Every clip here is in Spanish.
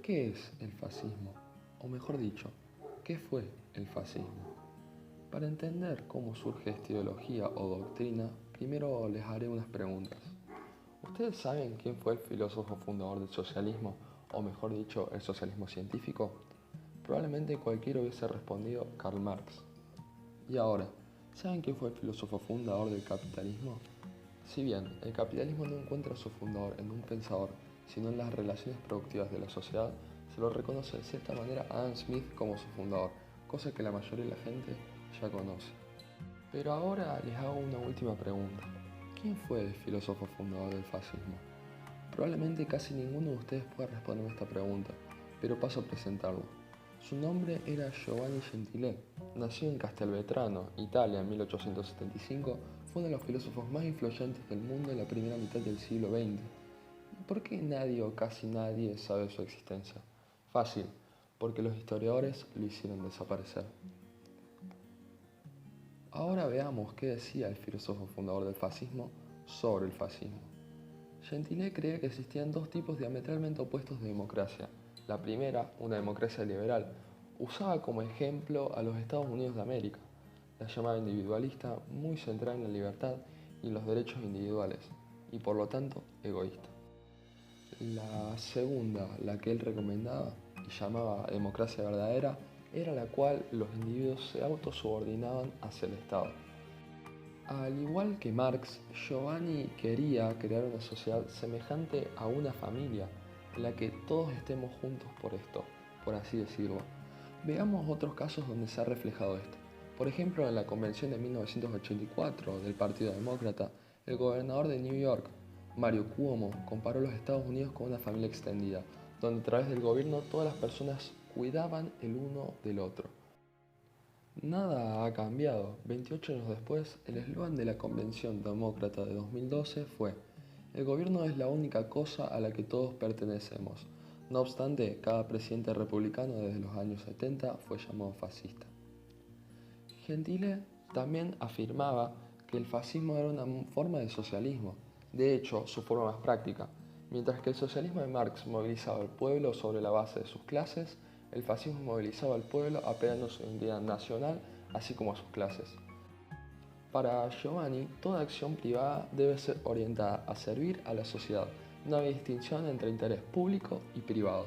¿Qué es el fascismo? O mejor dicho, ¿qué fue el fascismo? Para entender cómo surge esta ideología o doctrina, primero les haré unas preguntas. ¿Ustedes saben quién fue el filósofo fundador del socialismo, o mejor dicho, el socialismo científico? Probablemente cualquiera hubiese respondido Karl Marx. Y ahora, ¿saben quién fue el filósofo fundador del capitalismo? Si bien el capitalismo no encuentra a su fundador en un pensador, sino en las relaciones productivas de la sociedad, se lo reconoce de cierta manera a Adam Smith como su fundador, cosa que la mayoría de la gente ya conoce. Pero ahora les hago una última pregunta. ¿Quién fue el filósofo fundador del fascismo? Probablemente casi ninguno de ustedes pueda responderme esta pregunta, pero paso a presentarlo. Su nombre era Giovanni Gentile. Nació en Castelvetrano, Italia, en 1875. Fue uno de los filósofos más influyentes del mundo en la primera mitad del siglo XX. ¿Por qué nadie o casi nadie sabe su existencia? Fácil, porque los historiadores lo hicieron desaparecer. Ahora veamos qué decía el filósofo fundador del fascismo sobre el fascismo. Gentile creía que existían dos tipos diametralmente opuestos de democracia. La primera, una democracia liberal, usaba como ejemplo a los Estados Unidos de América. La llamaba individualista, muy centrada en la libertad y los derechos individuales, y por lo tanto egoísta. La segunda, la que él recomendaba y llamaba democracia verdadera, era la cual los individuos se autosubordinaban hacia el Estado. Al igual que Marx, Giovanni quería crear una sociedad semejante a una familia, en la que todos estemos juntos por esto, por así decirlo. Veamos otros casos donde se ha reflejado esto. Por ejemplo, en la convención de 1984 del Partido Demócrata, el gobernador de New York, Mario Cuomo, comparó los Estados Unidos con una familia extendida, donde a través del gobierno todas las personas cuidaban el uno del otro. Nada ha cambiado. 28 años después, el eslogan de la Convención Demócrata de 2012 fue: "El gobierno es la única cosa a la que todos pertenecemos". No obstante, cada presidente republicano desde los años 70 fue llamado fascista. Gentile también afirmaba que el fascismo era una forma de socialismo, de hecho, su forma más práctica. Mientras que el socialismo de Marx movilizaba al pueblo sobre la base de sus clases, el fascismo movilizaba al pueblo apelando a su identidad nacional, así como a sus clases. Para Giovanni, toda acción privada debe ser orientada a servir a la sociedad. No había distinción entre interés público y privado.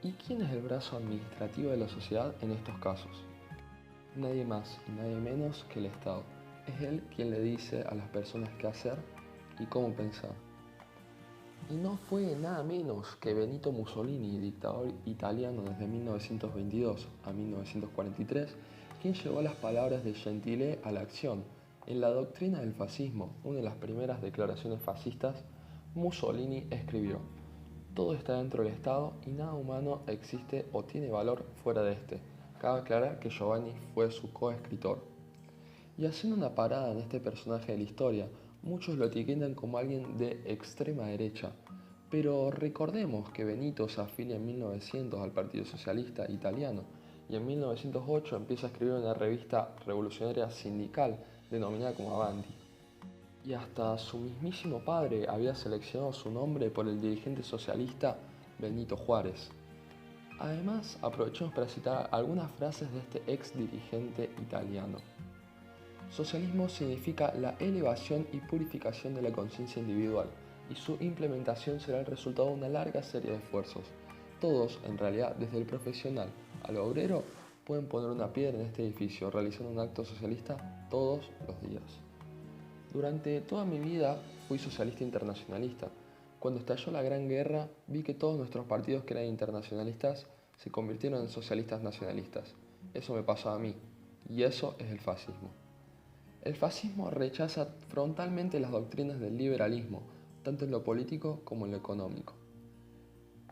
¿Y quién es el brazo administrativo de la sociedad en estos casos? Nadie más y nadie menos que el Estado. Es él quien le dice a las personas qué hacer y cómo pensar. Y no fue nada menos que Benito Mussolini, dictador italiano desde 1922 a 1943, quien llevó las palabras de Gentile a la acción. En la doctrina del fascismo, una de las primeras declaraciones fascistas, Mussolini escribió: "Todo está dentro del Estado y nada humano existe o tiene valor fuera de este". Cabe aclarar que Giovanni fue su coescritor. Y haciendo una parada en este personaje de la historia, muchos lo etiquetan como alguien de extrema derecha. Pero recordemos que Benito se afilia en 1900 al Partido Socialista Italiano y en 1908 empieza a escribir una revista revolucionaria sindical denominada como Avanti. Y hasta su mismísimo padre había seleccionado su nombre por el dirigente socialista Benito Juárez. Además, aprovechemos para citar algunas frases de este ex dirigente italiano. Socialismo significa la elevación y purificación de la conciencia individual, y su implementación será el resultado de una larga serie de esfuerzos. Todos, en realidad, desde el profesional al obrero, pueden poner una piedra en este edificio, realizando un acto socialista todos los días. Durante toda mi vida fui socialista internacionalista. Cuando estalló la Gran Guerra, vi que todos nuestros partidos que eran internacionalistas se convirtieron en socialistas nacionalistas. Eso me pasó a mí, y eso es el fascismo. El fascismo rechaza frontalmente las doctrinas del liberalismo, tanto en lo político como en lo económico.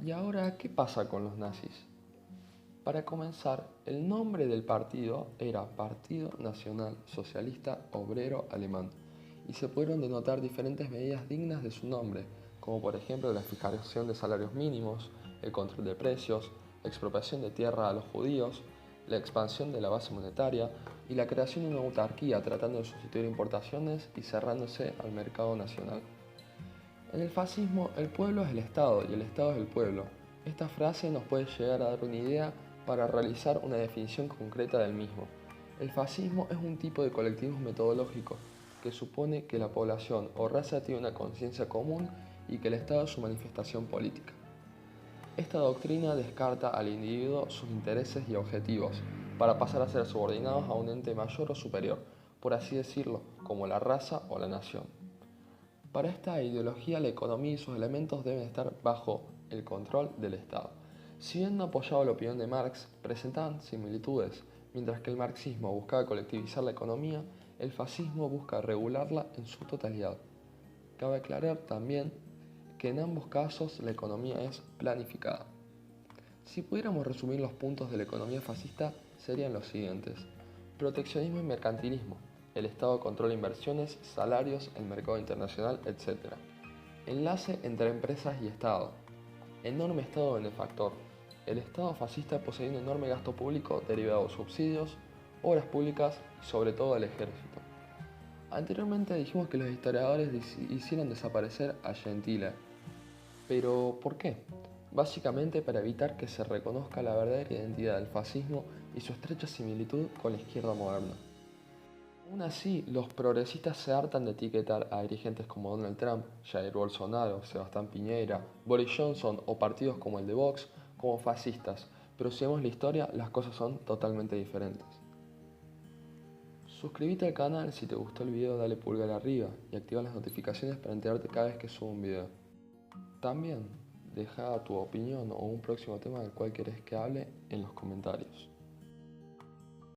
¿Y ahora qué pasa con los nazis? Para comenzar, el nombre del partido era Partido Nacional Socialista Obrero Alemán, y se pudieron denotar diferentes medidas dignas de su nombre, como por ejemplo la fijación de salarios mínimos, el control de precios, la expropiación de tierra a los judíos, la expansión de la base monetaria y la creación de una autarquía tratando de sustituir importaciones y cerrándose al mercado nacional. En el fascismo, el pueblo es el Estado y el Estado es el pueblo. Esta frase nos puede llegar a dar una idea para realizar una definición concreta del mismo. El fascismo es un tipo de colectivismo metodológico que supone que la población o raza tiene una conciencia común y que el Estado es su manifestación política. Esta doctrina descarta al individuo sus intereses y objetivos para pasar a ser subordinados a un ente mayor o superior, por así decirlo, como la raza o la nación. Para esta ideología, la economía y sus elementos deben estar bajo el control del Estado. Si bien no apoyaba la opinión de Marx, presentaban similitudes. Mientras que el marxismo buscaba colectivizar la economía, el fascismo busca regularla en su totalidad. Cabe aclarar también que en ambos casos la economía es planificada. Si pudiéramos resumir los puntos de la economía fascista, serían los siguientes. Proteccionismo y mercantilismo. El Estado controla inversiones, salarios, el mercado internacional, etc. Enlace entre empresas y Estado. Enorme Estado benefactor. El Estado fascista posee un enorme gasto público derivado de subsidios, obras públicas y sobre todo del ejército. Anteriormente dijimos que los historiadores hicieron desaparecer a Gentile. ¿Pero por qué? Básicamente para evitar que se reconozca la verdadera identidad del fascismo y su estrecha similitud con la izquierda moderna. Aún así, los progresistas se hartan de etiquetar a dirigentes como Donald Trump, Jair Bolsonaro, Sebastián Piñera, Boris Johnson o partidos como el de Vox como fascistas, pero si vemos la historia, las cosas son totalmente diferentes. Suscríbete al canal si te gustó el video, dale pulgar arriba y activa las notificaciones para enterarte cada vez que subo un video. También deja tu opinión o un próximo tema del cual querés que hable en los comentarios.